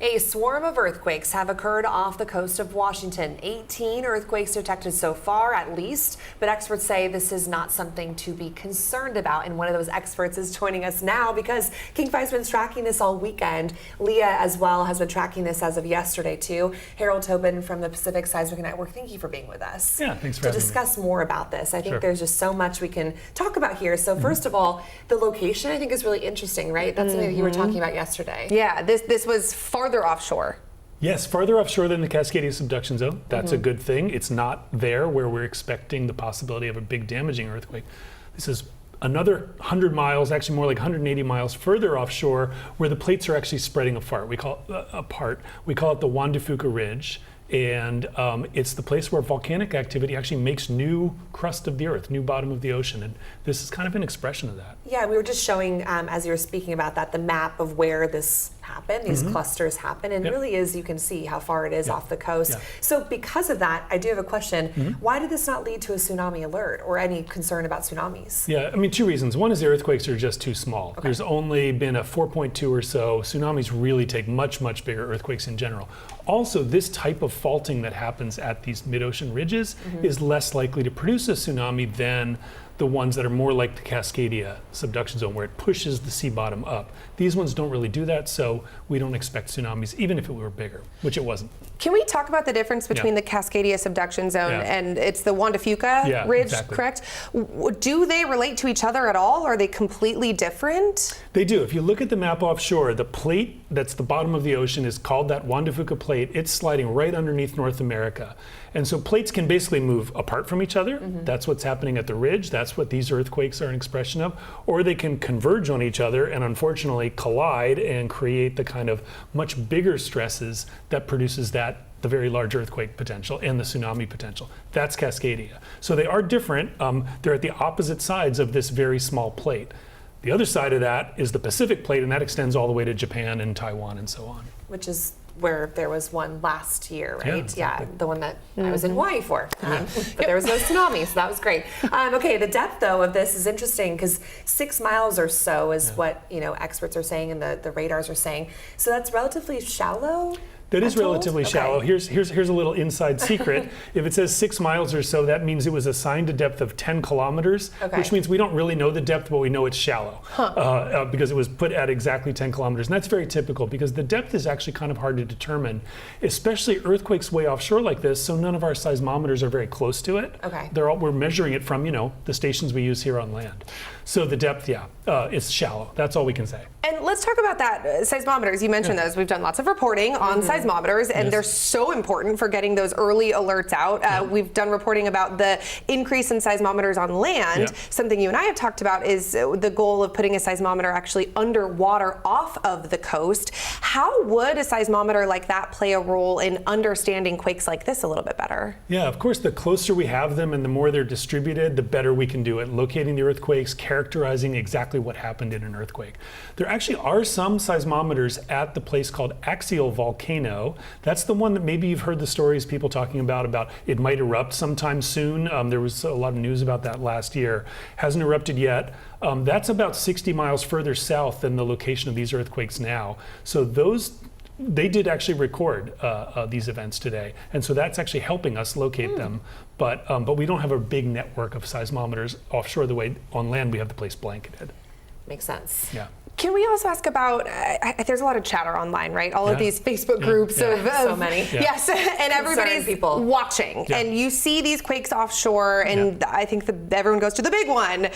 A swarm of earthquakes have occurred off the coast of Washington. 18 earthquakes detected so far, at least, but experts say this is not something to be concerned about. And one of those experts is joining us now because King 5's been tracking this all weekend. Leah as well has been tracking this as of yesterday too. Harold Tobin from the Pacific Seismic Network, thank you for being with us. Yeah, thanks for having me. To discuss more about this. I think there's just so much we can talk about here. So first of all, the location I think is really interesting, right? That's something that you were talking about yesterday. Yeah, this was farther offshore. Yes, farther offshore than the Cascadia subduction zone. That's a good thing. It's not there where we're expecting the possibility of a big damaging earthquake. This is another 100 miles, actually more like 180 miles further offshore, where the plates are actually spreading apart. We call it the Juan de Fuca Ridge. And it's the place where volcanic activity actually makes new crust of the earth, new bottom of the ocean. And this is kind of an expression of that. Yeah, we were just showing, as you were speaking about that, the map of where this happened, these clusters happen, and it really is, you can see how far it is off the coast. So because of that, I do have a question. Why did this not lead to a tsunami alert or any concern about tsunamis? Yeah, I mean, two reasons. One is the earthquakes are just too small. There's only been a 4.2 or so. Tsunamis really take much, much bigger earthquakes in general. Also, this type of faulting that happens at these mid-ocean ridges is less likely to produce a tsunami than the ones that are more like the Cascadia subduction zone, where it pushes the sea bottom up. These ones don't really do that, so we don't expect tsunamis, even if it were bigger, which it wasn't. Can we talk about the difference between the Cascadia subduction zone and it's the Juan de Fuca Ridge, correct? Do they relate to each other at all? Are they completely different? They do. If you look at the map offshore, the plate that's the bottom of the ocean is called that Juan de Fuca plate. It's sliding right underneath North America. And so plates can basically move apart from each other. That's what's happening at the ridge. That's what these earthquakes are an expression of. Or they can converge on each other and unfortunately collide and create the kind of much bigger stresses that produces the very large earthquake potential and the tsunami potential. That's Cascadia. So they are different. They're at the opposite sides of this very small plate. The other side of that is the Pacific plate, and that extends all the way to Japan and Taiwan and so on. Which is where there was one last year, right? Yeah, exactly. The one that I was in Hawaii for. But there was no tsunami, so that was great. Okay, the depth though of this is interesting because 6 miles or so is what experts are saying and the radars are saying. So that's relatively shallow. That is relatively shallow. Here's a little inside secret. If it says 6 miles or so, that means it was assigned a depth of 10 kilometers, which means we don't really know the depth, but we know it's shallow because it was put at exactly 10 kilometers. And that's very typical because the depth is actually kind of hard to determine, especially earthquakes way offshore like this, so none of our seismometers are very close to it. We're measuring it from, the stations we use here on land. So the depth, it's shallow. That's all we can say. And let's talk about that. Seismometers, you mentioned those. We've done lots of reporting on seismometers, and they're so important for getting those early alerts out. We've done reporting about the increase in seismometers on land. Something you and I have talked about is the goal of putting a seismometer actually underwater off of the coast. How would a seismometer like that play a role in understanding quakes like this a little bit better? Yeah, of course, the closer we have them and the more they're distributed, the better we can do it, locating the earthquakes, characterizing exactly what happened in an earthquake. There actually are some seismometers at the place called Axial Volcano. That's the one that maybe you've heard the stories people talking about it might erupt sometime soon. There was a lot of news about that last year. Hasn't erupted yet. That's about 60 miles further south than the location of these earthquakes now. So they did actually record these events today, and so that's actually helping us locate them. But we don't have a big network of seismometers offshore the way on land we have the place blanketed. Makes sense. Yeah. Can we also ask about, there's a lot of chatter online, right? All of these Facebook groups of so many. Yes, and everybody's watching. And you see these quakes offshore, and I think everyone goes to the big one.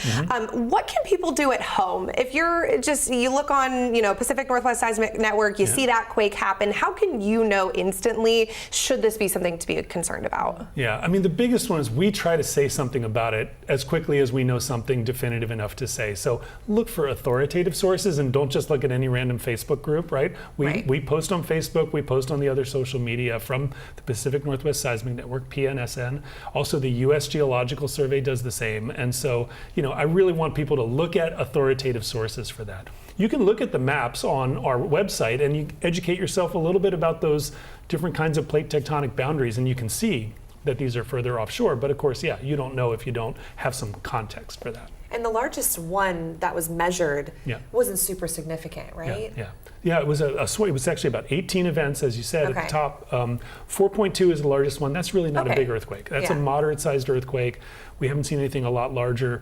What can people do at home? If you look on, Pacific Northwest Seismic Network, you see that quake happen, how can you know instantly, should this be something to be concerned about? Yeah, I mean, the biggest one is we try to say something about it as quickly as we know something definitive enough to say. So look for authoritative sources and don't just look at any random Facebook group, right? We post on Facebook, we post on the other social media from the Pacific Northwest Seismic Network, PNSN. Also, the U.S. Geological Survey does the same. And so, I really want people to look at authoritative sources for that. You can look at the maps on our website and you educate yourself a little bit about those different kinds of plate tectonic boundaries, and you can see that these are further offshore. But of course, you don't know if you don't have some context for that. And the largest one that was measured wasn't super significant, right? Yeah. Yeah, it was it was actually about 18 events, as you said, at Okay. the top. 4.2 is the largest one. That's really not a Okay. big earthquake. That's Yeah. a moderate-sized earthquake. We haven't seen anything a lot larger.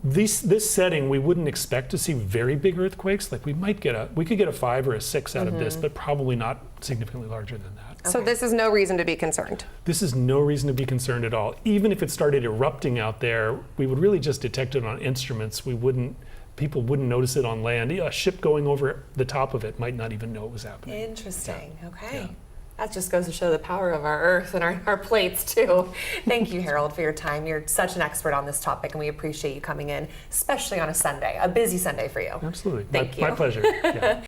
This setting, we wouldn't expect to see very big earthquakes. Like we could get a 5 or a 6 out of this, but probably not significantly larger than that. So this is no reason to be concerned. This is no reason to be concerned at all. Even if it started erupting out there, we would really just detect it on instruments. People wouldn't notice it on land. A ship going over the top of it might not even know it was happening. Interesting. Okay. Yeah. That just goes to show the power of our Earth and our plates, too. Thank you, Harold, for your time. You're such an expert on this topic, and we appreciate you coming in, especially on a Sunday, a busy Sunday for you. Absolutely. Thank My you. pleasure. Yeah.